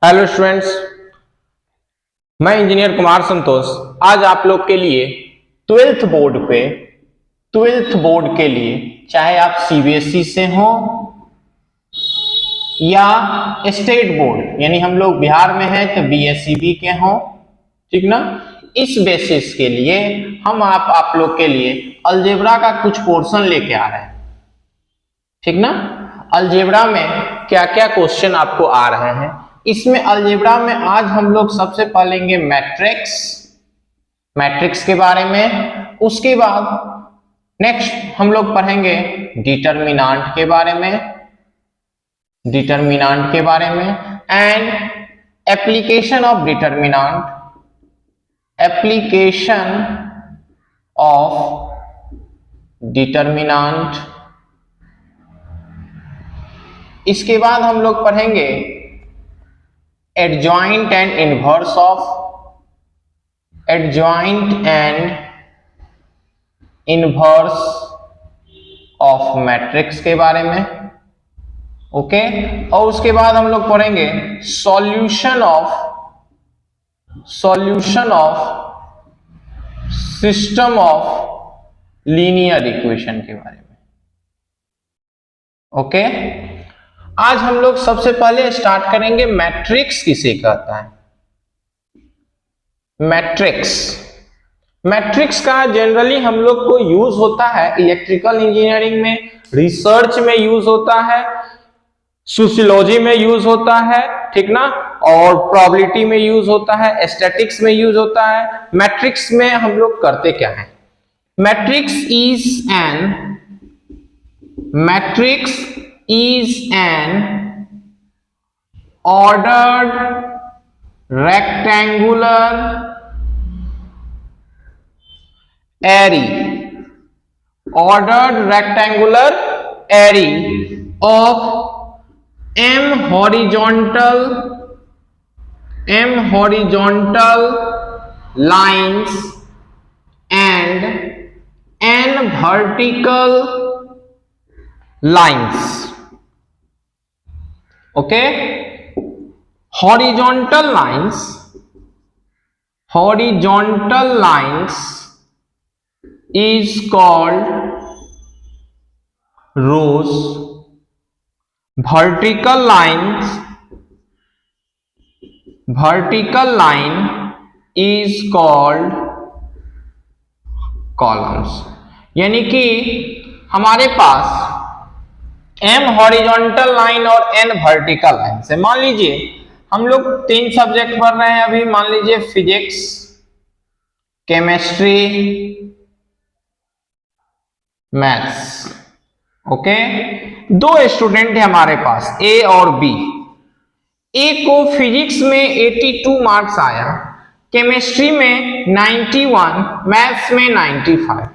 Hello students, मैं engineer Kumar Santosh आज आप लोग के लिए ट्वेल्थ बोर्ड के लिए चाहे आप सीबीएसई से हो या स्टेट बोर्ड यानी हम लोग बिहार में हैं तो बीएसईबी के हो, ठीक ना। इस बेसिस के लिए हम आप लोग के लिए अलजेब्रा का कुछ पोर्शन लेके आ रहे हैं, ठीक ना। अलजेब्रा में क्या क्या क्वेश्चन आपको आ रहे हैं, इसमें अलजेब्रा में आज हम लोग सबसे पढ़ेंगे मैट्रिक्स के बारे में। उसके बाद नेक्स्ट हम लोग पढ़ेंगे डिटरमिनेंट के बारे में एंड एप्लीकेशन ऑफ डिटरमिनेंट। इसके बाद हम लोग पढ़ेंगे adjoint and inverse of matrix के बारे में, ओके। और उसके बाद हम लोग पढ़ेंगे solution of system of linear equation के बारे में, ओके। आज हम लोग सबसे पहले स्टार्ट करेंगे मैट्रिक्स किसे कहता है। मैट्रिक्स का जनरली हम लोग को यूज होता है इलेक्ट्रिकल इंजीनियरिंग में, रिसर्च में यूज होता है, सोशियोलॉजी में यूज होता है, ठीक ना, और प्रोबेबिलिटी में यूज होता है, स्टैटिक्स में यूज होता है। मैट्रिक्स में हम लोग करते क्या है, matrix is an ordered rectangular array of m horizontal lines and n vertical lines, okay. Horizontal lines is called rows, vertical line is called columns। यानी कि हमारे पास m हॉरिजॉन्टल लाइन और n वर्टिकल लाइन से, मान लीजिए हम लोग 3 subject पढ़ रहे हैं अभी, मान लीजिए physics, chemistry, maths, okay. 2 student है हमारे पास A और B। A को फिजिक्स में 82 मार्क्स आया, केमिस्ट्री में 91, मैथ्स में 95।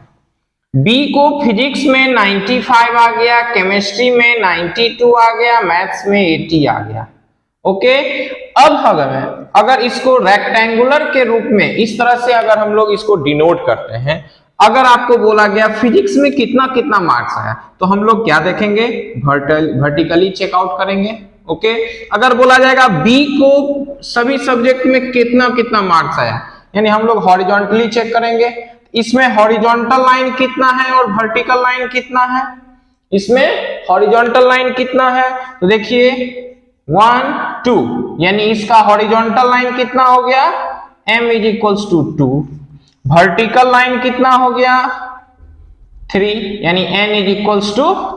बी को फिजिक्स में 95 आ गया, केमिस्ट्री में 92 आ गया, मैथ्स में 80 आ गया, ओके। अब अगर इसको रेक्टेंगुलर के रूप में इस तरह से अगर हम लोग इसको डिनोट करते हैं, अगर आपको बोला गया फिजिक्स में कितना मार्क्स आया तो हम लोग क्या देखेंगे, वर्टिकली चेकआउट करेंगे, ओके। अगर बोला जाएगा बी को सभी सब्जेक्ट में कितना मार्क्स आया, यानी हम लोग हॉरिजॉन्टली चेक करेंगे, इसमें हॉरिजॉन्टल लाइन कितना है और वर्टिकल लाइन कितना है, इसमें हॉरिजॉन्टल लाइन कितना है तो देखिए 1 2, यानी इसका हॉरिजॉन्टल लाइन कितना हो गया m = 2, वर्टिकल लाइन कितना हो गया 3, यानी n =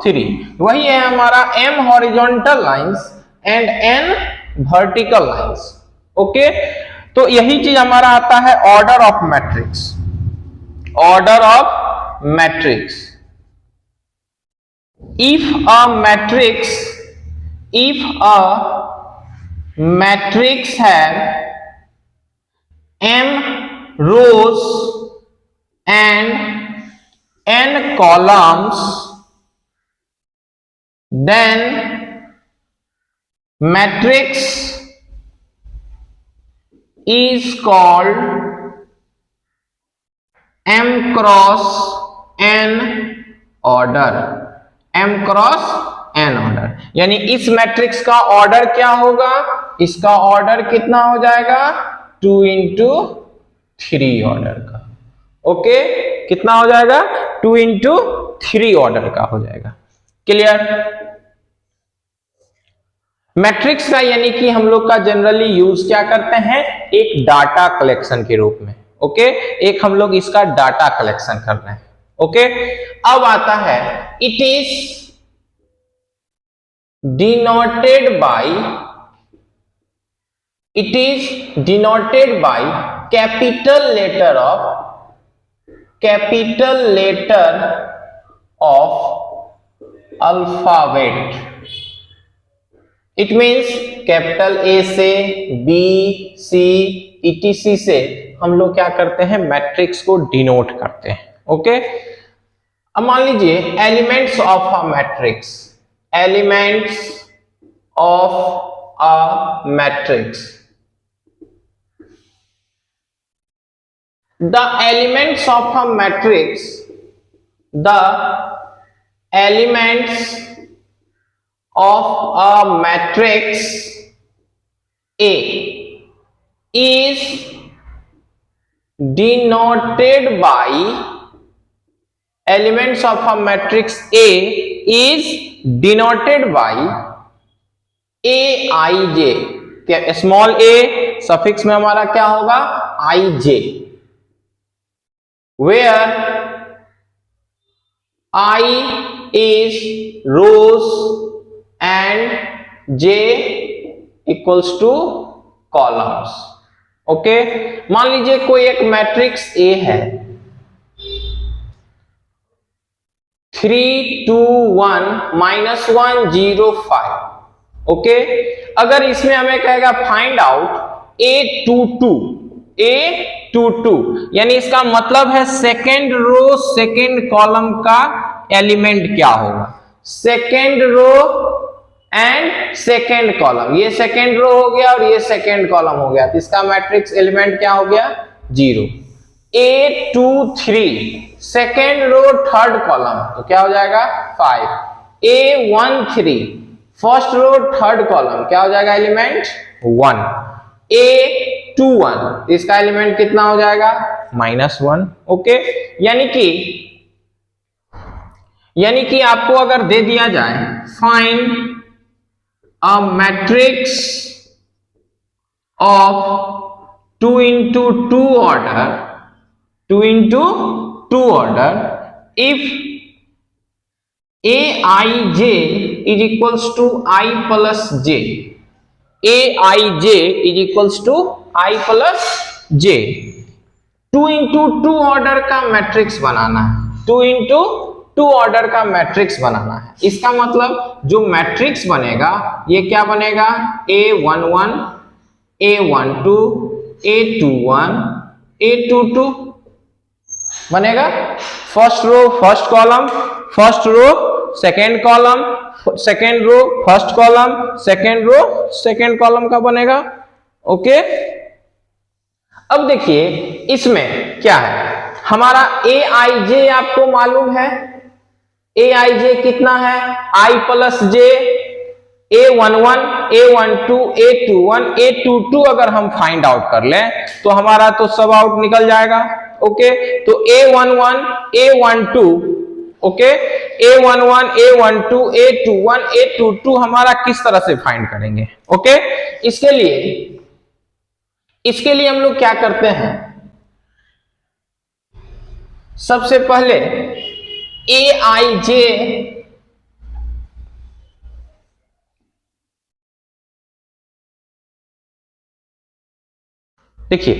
3। वही है हमारा m horizontal lines and n vertical lines, okay. तो यही चीज हमारा आता है order of matrix. If a matrix have m rows and n columns, then matrix is called m cross n order, m cross n order. यानी इस matrix का order क्या होगा, इसका ऑर्डर कितना हो जाएगा 2 into 3 ऑर्डर का। ओके, कितना हो जाएगा 2 into 3 ऑर्डर का हो जाएगा। क्लियर? मैट्रिक्स का यानी कि हम लोग का जनरली यूज क्या करते हैं, एक डाटा कलेक्शन के रूप में। ओके, एक हम लोग इसका डाटा कलेक्शन कर रहे हैं। ओके, अब आता है it is denoted by capital letter of alphabet. It means capital A से बी सी etc से हम लोग क्या करते हैं, मैट्रिक्स को डिनोट करते हैं। ओके, अब मान लीजिए elements of a matrix, the elements of a matrix A is denoted by aij। क्या स्मॉल a सफिक्स में हमारा क्या होगा ij, where I is rows and j equals to columns। Okay, मान लीजिए कोई एक मैट्रिक्स A है 3 2 1 -1 0 5। ओके, अगर इसमें हमें कहेगा फाइंड आउट A22 यानी इसका मतलब है सेकेंड रो सेकेंड कॉलम का एलिमेंट क्या होगा, second row and second column. ये सेकेंड रो हो गया और ये सेकेंड कॉलम हो गया, तो इसका मैट्रिक्स एलिमेंट क्या हो गया 0। A23 second row third column, तो क्या हो जाएगा 5। A13 first row third column, क्या हो जाएगा एलिमेंट 1। A21 इसका एलिमेंट कितना हो जाएगा -1। ओके, यानी कि आपको अगर दे दिया जाए find a matrix of 2 into 2 order if aij is equals to I plus j, aij is equals to I plus j। 2 into 2 order का मैट्रिक्स बनाना है, 2 into 2 ऑर्डर का मैट्रिक्स बनाना है। इसका मतलब जो मैट्रिक्स बनेगा ये क्या बनेगा A11 A12 A21 A22 बनेगा। First row first column, first row second column, second row first column, second row second column का बनेगा। ओके, अब देखिए इसमें क्या है, हमारा aij आपको मालूम है, aij कितना है I plus j। A11 A12 A21 A22 अगर हम फाइंड आउट कर लें तो हमारा तो सब आउट निकल जाएगा। ओके, तो A11 A12 okay A11 A12 A21 A22 हमारा किस तरह से फाइंड करेंगे। ओके, इसके लिए हम लोग क्या करते हैं, सबसे पहले aij देखिए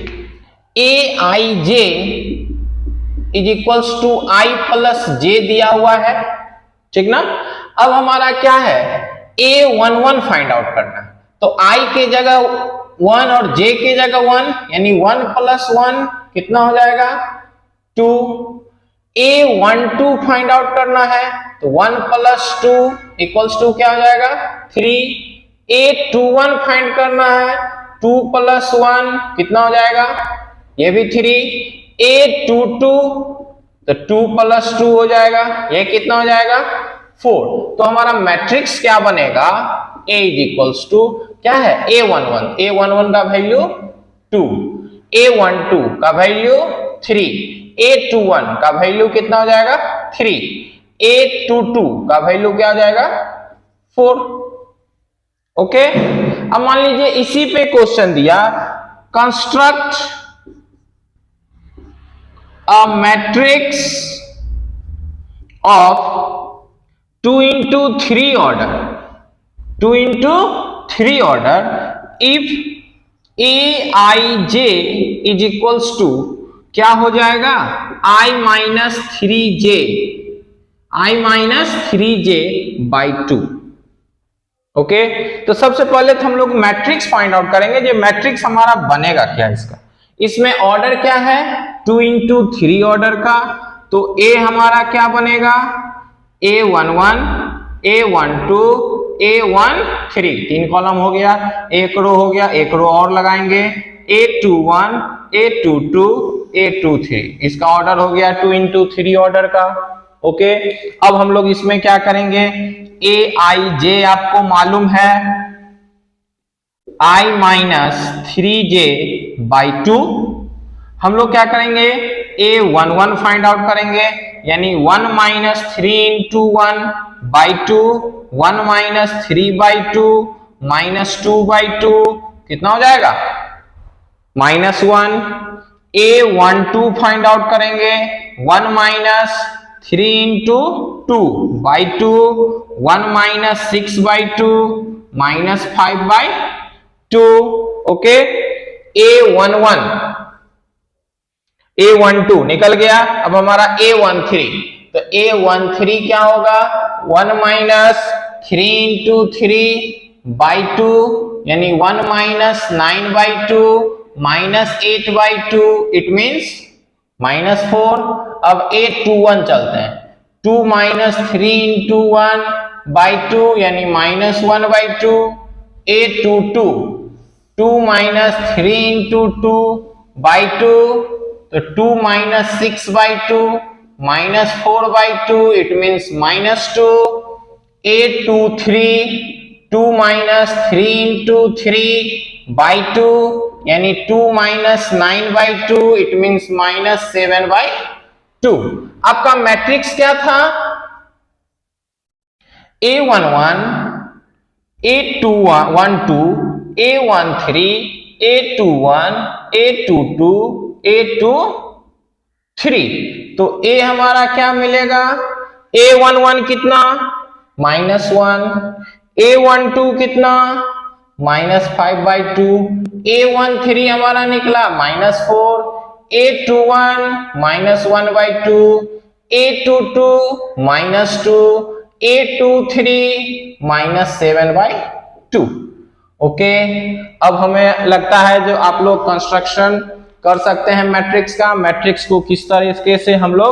aij is equals to I plus j दिया हुआ है, ठीक ना। अब हमारा क्या है A11 फाइंड आउट करना है, तो I के जगह 1 और j के जगह 1 यानी 1 प्लस 1 कितना हो जाएगा 2। A12 फाइंड आउट करना है तो 1 प्लस 2 इक्वल्स टू क्या हो जाएगा 3। A21 फाइंड करना है 2 प्लस 1 कितना हो जाएगा ये भी 3। A22 तो 2 प्लस 2 हो जाएगा, ये कितना हो जाएगा 4। तो हमारा मैट्रिक्स क्या बनेगा A इक्वल्स टू क्या है A11 का वैल्यू 2, A12 का वैल्यू 3, A21 का वैल्यू कितना हो जाएगा 3, A22 का वैल्यू क्या हो जाएगा 4। ओके, अब मान लीजिए इसी पे क्वेश्चन दिया, construct a matrix of 2 into 3 order, 2 into 3 order if Aij is equals to क्या हो जाएगा I minus 3j, I minus 3j by 2। Okay, तो सबसे पहले तो हम लोग मैट्रिक्स फाइंड आउट करेंगे, ये मैट्रिक्स हमारा बनेगा क्या इसका, इसमें ऑर्डर क्या है 2 into 3 ऑर्डर का, तो A हमारा क्या बनेगा A11, A12, A13, 3 कॉलम हो गया, एक रो हो गया, एक रो और लगाएंगे A21, A22, A23, इसका ऑर्डर हो गया 2 into 3 ऑर्डर का। ओके, अब हम लोग इसमें क्या करेंगे, Aij आपको मालूम है I minus 3j by 2, हम लोग क्या करेंगे A11 फाइंड आउट करेंगे, यानी 1 minus 3 into 1 by 2, 1 minus 3 by 2 minus 2 by 2 कितना हो जाएगा -1। A12 फाइंड आउट करेंगे, 1 minus 3 into 2 by 2, 1 minus 6 by 2 minus 5 by 2। Okay, A12 निकल गया, अब हमारा A13, तो A13 क्या होगा 1 minus 3 into 3 by 2, यानी 1 minus 9 by 2 minus 8 by 2, it means -4। अब A21 चलते हैं, 2 minus 3 into 1 by 2, यानी -1 by 2। A22 2 minus 3 into 2 by 2, तो 2 minus 6 by 2 minus 4 by 2, it means -2। A23 2 minus 3 into 3 by 2, यानी 2 minus 9 by 2, it means -7 by 2। आपका matrix क्या था A11, A12, A13, A21, A22, A23, तो A हमारा क्या मिलेगा A11 कितना -1, A12 कितना -5 by 2, A13 हमारा निकला -4, A21 -1 by 2, A22 -2, A23 -7 by 2। Okay, अब हमें लगता है जो आप लोग कंस्ट्रक्शन कर सकते हैं मैट्रिक्स का, मैट्रिक्स को किस तरीके से हम लोग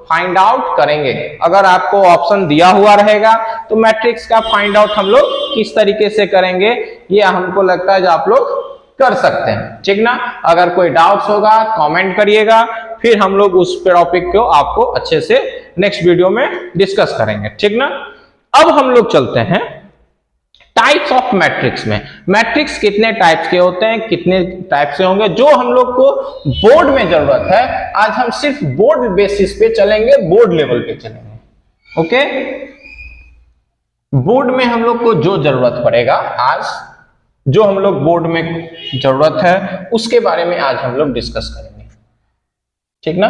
फाइंड आउट करेंगे। अगर आपको ऑप्शन दिया हुआ रहेगा तो मैट्रिक्स का फाइंड आउट हम लोग किस तरीके से करेंगे, ये हमको लगता है जो आप लोग कर सकते हैं, ठीक ना। अगर कोई डाउट्स होगा कमेंट करिएगा, फिर हम लोग उस टॉपिक को आपको अच्छे से नेक्स्ट वीडियो में डिस्कस करेंगे, ठीक ना। अब हम लोग चलते हैं टाइप्स ऑफ मैट्रिक्स में। मैट्रिक्स कितने टाइप्स के होते हैं, कितने टाइप से होंगे, जो हम लोग को बोर्ड में जरूरत है, आज हम सिर्फ बोर्ड बेसिस पे चलेंगे, बोर्ड लेवल पे चलेंगे। ओके, बोर्ड में हम लोग को जो जरूरत पड़ेगा, आज जो हम लोग बोर्ड में जरूरत है उसके बारे में आज हम लोग डिस्कस करेंगे, ठीक ना।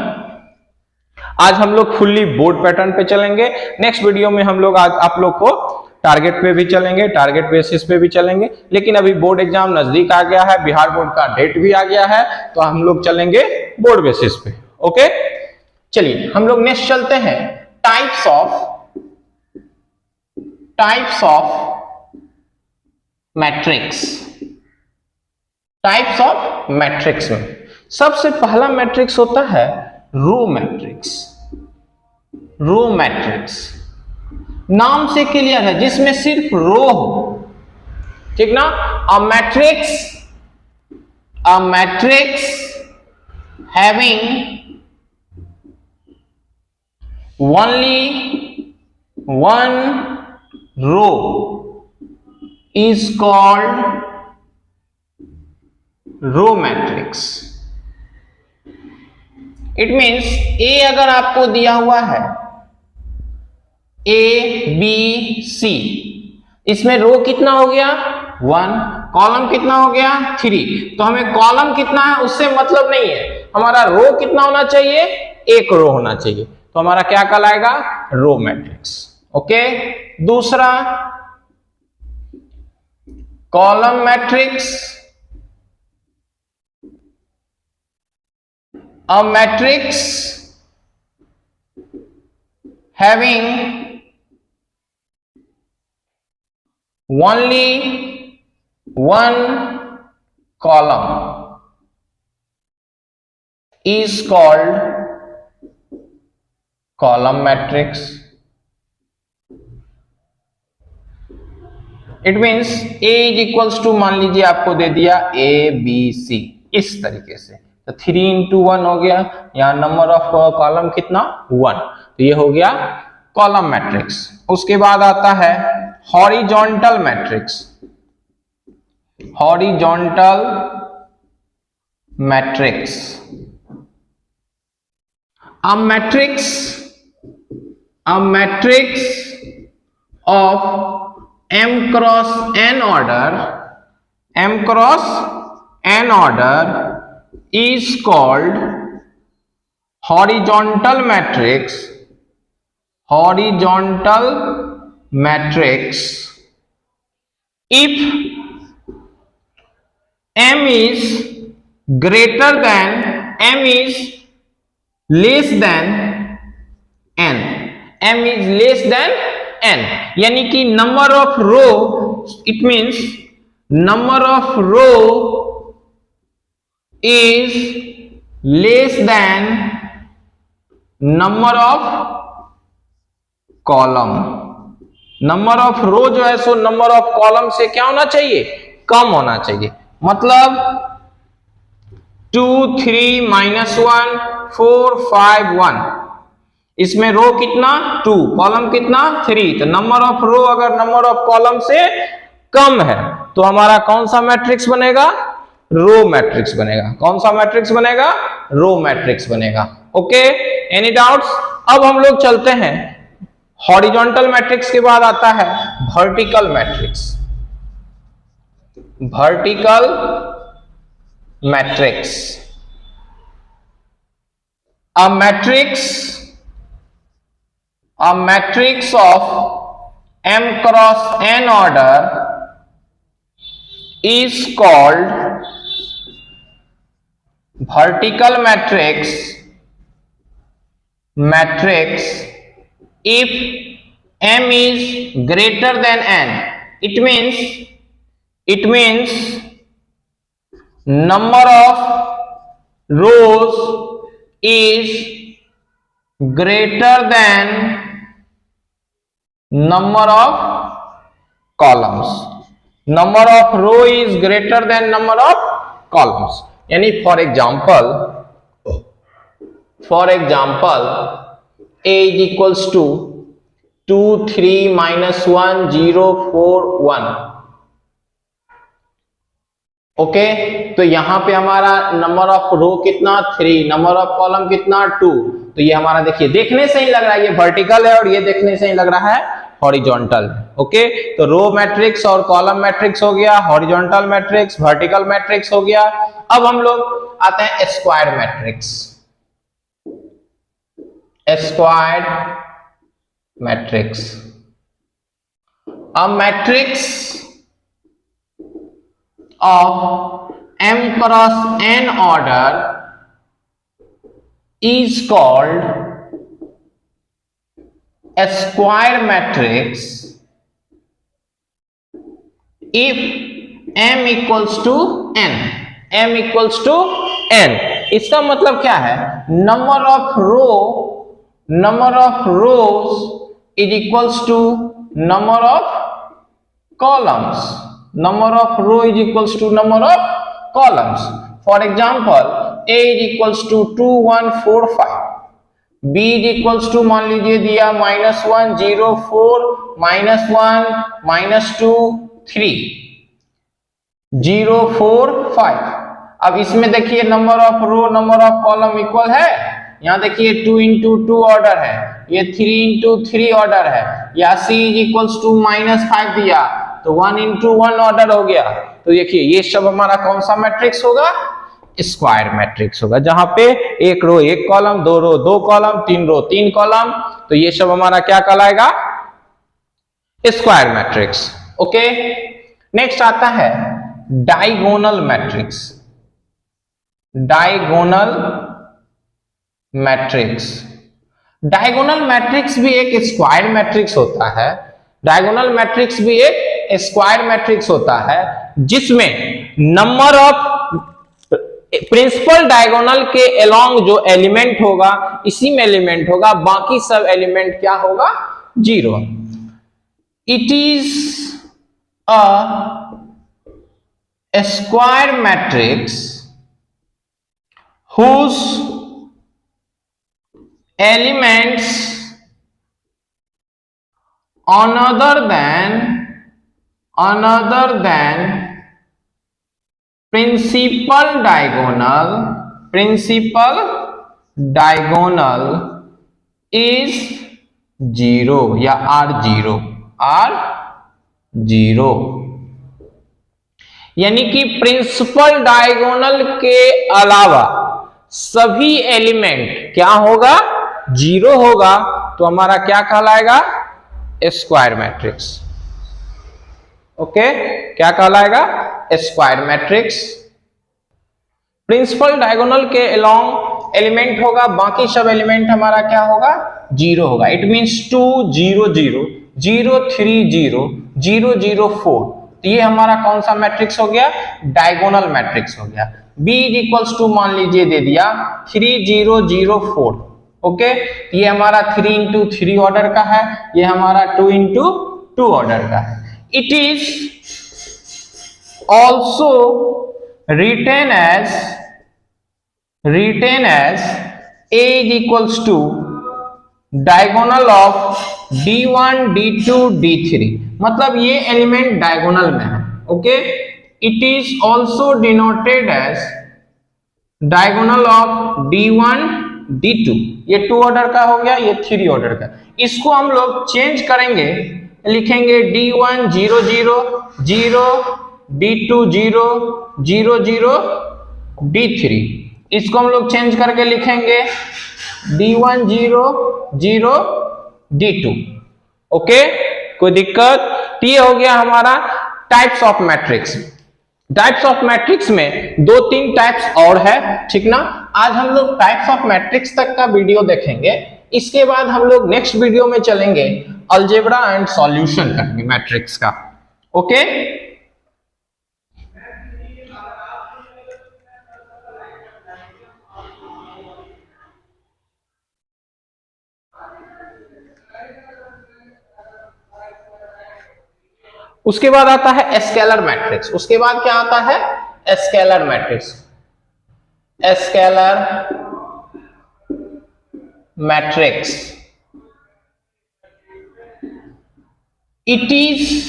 आज हम लोग फुल्ली बोर्ड पैटर्न पे चलेंगे, नेक्स्ट वीडियो में हम लोग आज आप लोग को टारगेट पे भी चलेंगे, टारगेट बेसिस पे भी चलेंगे, लेकिन अभी बोर्ड एग्जाम नजदीक आ गया है, बिहार बोर्ड का डेट भी आ गया है, तो हम लोग चलेंगे बोर्ड बेसिस पे। ओके, चलिए हम लोग नेक्स्ट चलते हैं types of matrix. Types of matrix में सबसे पहला मैट्रिक्स होता है रो मैट्रिक्स। रो मैट्रिक्स नाम से क्लियर है, जिसमें सिर्फ रो हो, ठीक ना। A matrix having only one row is called row matrix. It means a अगर आपको दिया हुआ है ए बी सी, इसमें रो कितना हो गया 1, कॉलम कितना हो गया 3, तो हमें कॉलम कितना है उससे मतलब नहीं है, हमारा रो कितना होना चाहिए, एक रो होना चाहिए, तो हमारा क्या कहलाएगा रो मैट्रिक्स। ओके, दूसरा column matrix. A matrix having only one column is called column matrix. It means A is equals to, मान लीजिए आपको दे दिया A B C इस तरीके से, तो 3 into 1 हो गया, यहाँ नंबर ऑफ कॉलम कितना 1, तो ये हो गया कॉलम मैट्रिक्स। उसके बाद आता है horizontal matrix. Horizontal matrix, a matrix of m cross n order is called horizontal matrix. Horizontal matrix if m is greater than, m is less than n, m is less than n, यानी कि number of row, it means number of row is less than number of column। Number of row जो है so number of column से क्या होना चाहिए, कम होना चाहिए। मतलब 2 3 -1 4 5 1, इसमें रो कितना 2, कॉलम कितना 3, तो नंबर ऑफ रो अगर नंबर ऑफ कॉलम से कम है तो हमारा कौन सा मैट्रिक्स बनेगा, रो मैट्रिक्स बनेगा। कौन सा मैट्रिक्स बनेगा, रो मैट्रिक्स बनेगा। Okay, any doubts? अब हम लोग चलते हैं, हॉरिजॉन्टल मैट्रिक्स के बाद आता है vertical matrix. Vertical matrix, a matrix of m cross n order is called vertical matrix if m is greater than n। it means number of rows is greater than number of columns। number of row is greater than number of columns, यानी for example a is equals to 2 3 -1 0 4 1। Okay, तो यहां पे हमारा number of रो कितना 3, number of column कितना 2, तो ये हमारा देखिए देखने से ही लग रहा है ये वर्टिकल है और ये देखने से ही लग रहा है हॉरिजॉन्टल। ओके, तो रो मैट्रिक्स और कॉलम मैट्रिक्स हो गया, हॉरिजॉन्टल मैट्रिक्स, वर्टिकल मैट्रिक्स हो गया। अब हम लोग आते हैं square matrix. Square matrix, a matrix of m cross n order is called a square matrix if m equals to n। m equals to n, इसका मतलब क्या है, number of rows is equals to number of columns. number of row is equals to number of columns। for example a is equals to 2 1 4 5, b is equals to मान लीजिए दिया -1 0 4 -1 -2 3 0 4 5, अब इसमें देखिए number of row number of column equal है, यहाँ देखिए 2 into 2 order है, ये 3 इंटू 3 ऑर्डर है, या C इज इक्वल्स टू -5 दिया तो 1 इंटू 1 ऑर्डर हो गया। तो देखिए ये सब हमारा कौन सा मैट्रिक्स होगा, स्क्वायर मैट्रिक्स होगा, जहां पे एक रो एक कॉलम, दो रो दो कॉलम, तीन रो तीन कॉलम, तो ये सब हमारा क्या कहलाएगा, स्क्वायर मैट्रिक्स। ओके, नेक्स्ट आता है diagonal matrix. Diagonal matrix, diagonal matrix भी एक स्क्वायर मैट्रिक्स होता है। डायगोनल मैट्रिक्स भी एक स्क्वायर मैट्रिक्स होता है जिसमें नंबर ऑफ प्रिंसिपल डायगोनल के अलोंग जो एलिमेंट होगा इसी में एलिमेंट होगा, बाकी सब एलिमेंट क्या होगा, 0। It is a square matrix whose elements other than principal diagonal is 0 या are 0, यानी कि प्रिंसिपल डायगोनल के अलावा सभी एलिमेंट क्या होगा, 0 होगा, तो हमारा क्या कहलाएगा, स्क्वायर मैट्रिक्स। ओके, क्या कहलाएगा, स्क्वायर मैट्रिक्स। प्रिंसिपल डायगोनल के अलोंग एलिमेंट होगा, बाकी सब एलिमेंट हमारा क्या होगा, 0 होगा। इट मींस 2 0 0 0 3 0 0 0 4, तो ये हमारा कौन सा मैट्रिक्स हो गया, डायगोनल मैट्रिक्स हो गया। B इज इक्वल्स टू मान लीजिए दे दिया 3 0 0 4। ओके, ये हमारा 3 इंटू 3 ऑर्डर का है, ये हमारा 2 इंटू 2 ऑर्डर का है। It is also written as A is equals to diagonal of D1 D2 D3, मतलब ये एलिमेंट डायगोनल में है। Okay, it is also denoted as diagonal of D1 D2, ये 2 ऑर्डर का हो गया, ये 3 ऑर्डर का। इसको हम लोग चेंज करेंगे, लिखेंगे D1 0 0 0 D2 0 0 0 D3, इसको हम लोग चेंज करके लिखेंगे D1 0 0 D2। ओके, कोई दिक्कत, ये हो गया हमारा types of matrix. Types of matrix में 2-3 टाइप्स और है, ठीक ना। आज हम लोग टाइप्स ऑफ मैट्रिक्स तक का वीडियो देखेंगे, इसके बाद हम लोग नेक्स्ट वीडियो में चलेंगे अलजेब्रा एंड सॉल्यूशन करने मैट्रिक्स का। ओके, उसके बाद आता है स्केलर मैट्रिक्स। उसके बाद क्या आता है, scalar matrix. Scalar matrix, it is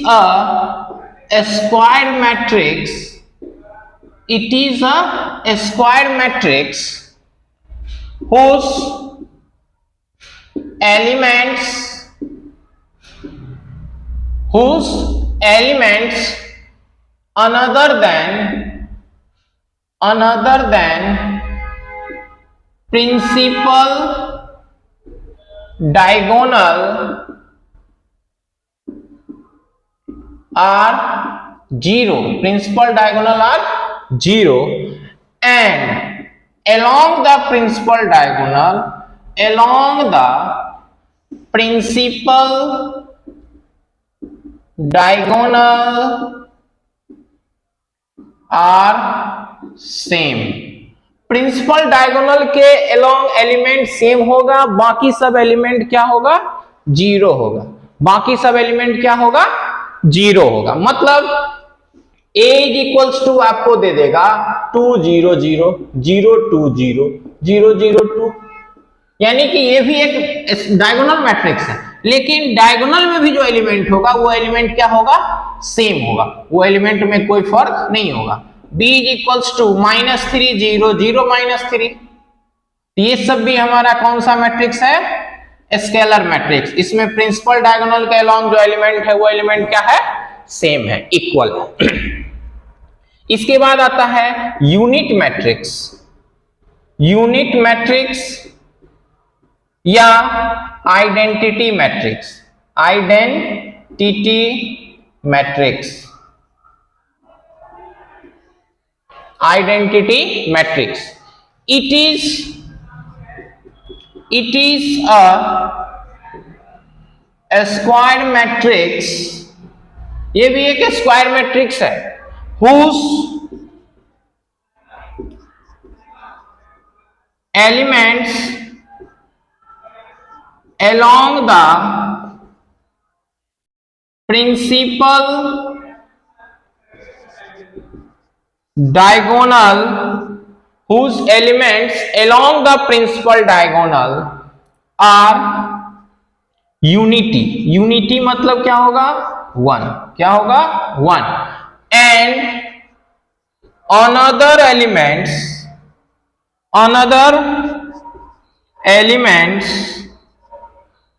a square matrix, it is a square matrix whose elements other than principal diagonal are 0, principal diagonal are 0, and along the principal diagonal are same. Principal diagonal के along element same होगा, बाकी सब element क्या होगा, 0 होगा। बाकी सब element क्या होगा, 0 होगा। मतलब A इज इक्वल्स टू आपको दे देगा 2 0 0 0 2 0 0 0 2, यानी कि ये भी एक डायगोनल मैट्रिक्स है, लेकिन डायगोनल में भी जो एलिमेंट होगा वो एलिमेंट क्या होगा, सेम होगा, वो एलिमेंट में कोई फर्क नहीं होगा। b इज इक्वल्स टू -3 0 0 -3, ये सब भी हमारा कौन सा मैट्रिक्स है, स्केलर मैट्रिक्स। इसमें प्रिंसिपल डायगोनल के अलोंग जो एलिमेंट है वो एलिमेंट क्या है, सेम है, इक्वल है। इसके बाद आता है यूनिट मैट्रिक्स। यूनिट मैट्रिक्स या identity matrix, identity matrix, identity matrix. It is a square matrix, ये भी एक स्क्वायर मैट्रिक्स है, whose elements along the principal diagonal, whose elements along the principal diagonal are unity, unity मतलब क्या होगा, one, क्या होगा, one, and another elements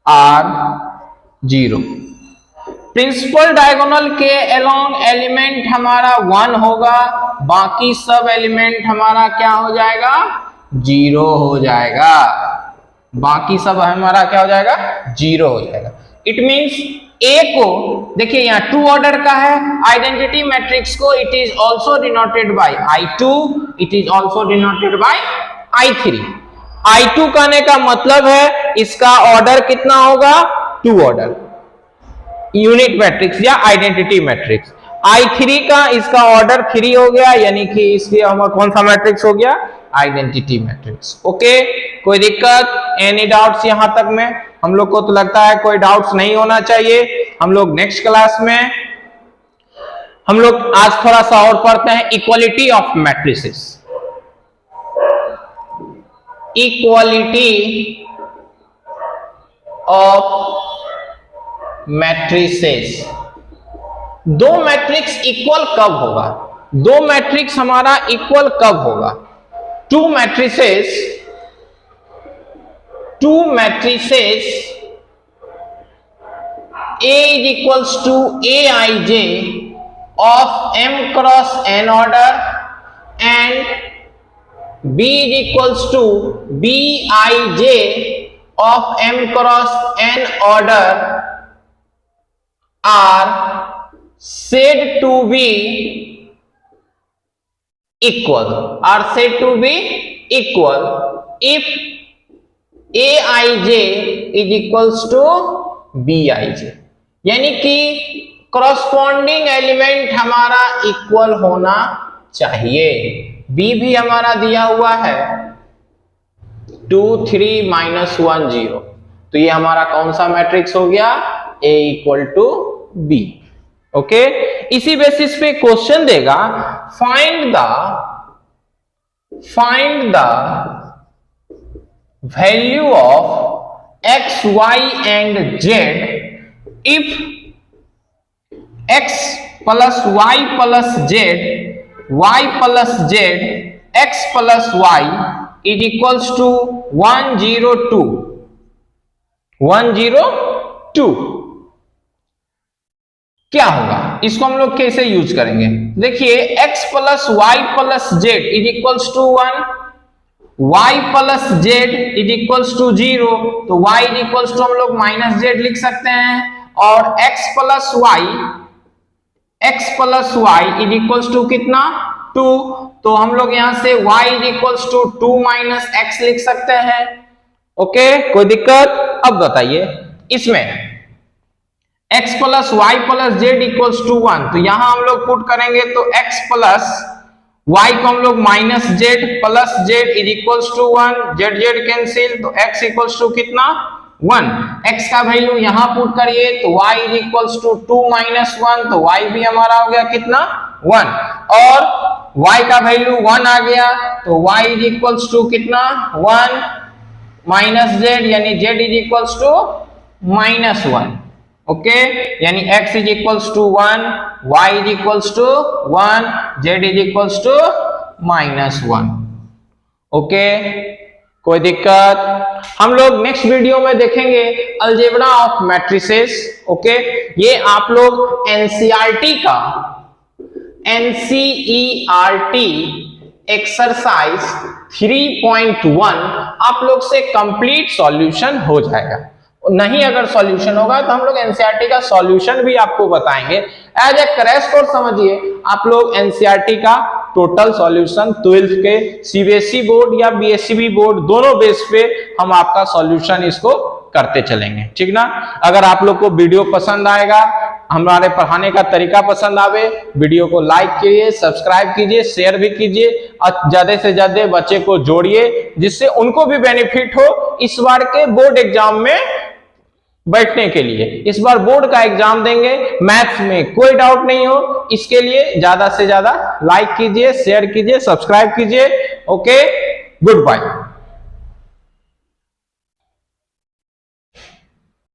are zero. Principal diagonal के अलोंग एलिमेंट हमारा वन होगा, बाकी सब एलिमेंट हमारा क्या हो जाएगा, जीरो हो जाएगा, बाकी सब हमारा क्या हो जाएगा, जीरो हो जाएगा। इट मींस ए को देखिए यहाँ टू ऑर्डर का है, आइडेंटिटी मैट्रिक्स को it is also denoted by I2, it is also denoted by I3। I2 कहने का मतलब है इसका ऑर्डर कितना होगा, टू ऑर्डर, यूनिट मैट्रिक्स या आइडेंटिटी मैट्रिक्स। I3 का इसका ऑर्डर 3 हो गया, यानी कि इसलिए हमारा कौन सा मैट्रिक्स हो गया, आइडेंटिटी मैट्रिक्स। ओके, कोई दिक्कत, एनी डाउट्स यहां तक में? हम लोग को तो लगता है कोई डाउट्स नहीं होना चाहिए। हम लोग नेक्स्ट क्लास में हम लोग आज थोड़ा सा और पढ़ते हैं equality of matrices. Equality of matrices, दो मैट्रिक्स इक्वल कब होगा, दो मैट्रिक्स हमारा इक्वल कब होगा, to matrices A is equals to Aij of m cross n order and B is equals to Bij of m cross n order are said to be equal, are said to be equal if Aij is equals to Bij, यानी कि corresponding element हमारा equal होना चाहिए। B भी हमारा दिया हुआ है 2 3 -1 0, तो ये हमारा कौन सा मैट्रिक्स हो गया, A equal to B. Okay, इसी बेसिस पे क्वेश्चन देगा find the value of x, y and z if x plus y plus z, y plus z, x plus y is equals to 102, 102 क्या होगा, इसको हम लोग कैसे यूज करेंगे? देखिए x plus y plus z is equals to 1, y plus z is equals to 0, तो y is equals to हम लोग माइनस जेड लिख सकते हैं, और x plus y is equals to कितना, 2, तो हम लोग यहां से y is equals to 2 minus x लिख सकते हैं। ओके, कोई दिक्कत? अब बताइए इसमें x plus y plus z equals to 1, तो यहां हम लोग पुट करेंगे तो x प्लस वाई को हम लोग minus z plus z is equals to 1, z z cancel, तो x इक्वल्स टू कितना, 1। x का वैल्यू यहां पुट करिए तो y is equals to 2 minus 1, तो y भी हमारा हो गया कितना, 1, और y का वैल्यू 1 आ गया तो y इज इक्वल्स टू कितना, 1 माइनस जेड, यानी z is equals to -1। Okay, यानी x is equals to 1, y is equals to 1, z is equals to -1। ओके, कोई दिक्कत? हम लोग नेक्स्ट वीडियो में देखेंगे अलजेब्रा ऑफ मैट्रिसेस। ओके, ये आप लोग एनसीईआरटी का एनसीईआरटी एक्सरसाइज 3.1 आप लोग से कंप्लीट सॉल्यूशन हो जाएगा। नहीं अगर सॉल्यूशन होगा तो हम लोग एनसीईआरटी का सॉल्यूशन भी आपको बताएंगे। एज ए क्रैश कोर्स समझिए, आप लोग एनसीईआरटी का टोटल सॉल्यूशन 12th के सीबीएसई बोर्ड या बीएसईबी बोर्ड दोनों बेस पे हम आपका सॉल्यूशन इसको करते चलेंगे, ठीक ना। अगर आप लोग को वीडियो पसंद आएगा, हमारे पढ़ाने का तरीका पसंद आवे, वीडियो को लाइक कीजिए, सब्सक्राइब कीजिए, शेयर भी कीजिए और ज्यादा से ज्यादा बच्चे को जोड़िए जिससे उनको भी बेनिफिट हो इस बार के बोर्ड एग्जाम में बैठने के लिए। इस बार बोर्ड का एग्जाम देंगे, मैथ्स में कोई डाउट नहीं हो, इसके लिए ज्यादा से ज्यादा लाइक कीजिए, शेयर कीजिए, सब्सक्राइब कीजिए। Okay, good bye.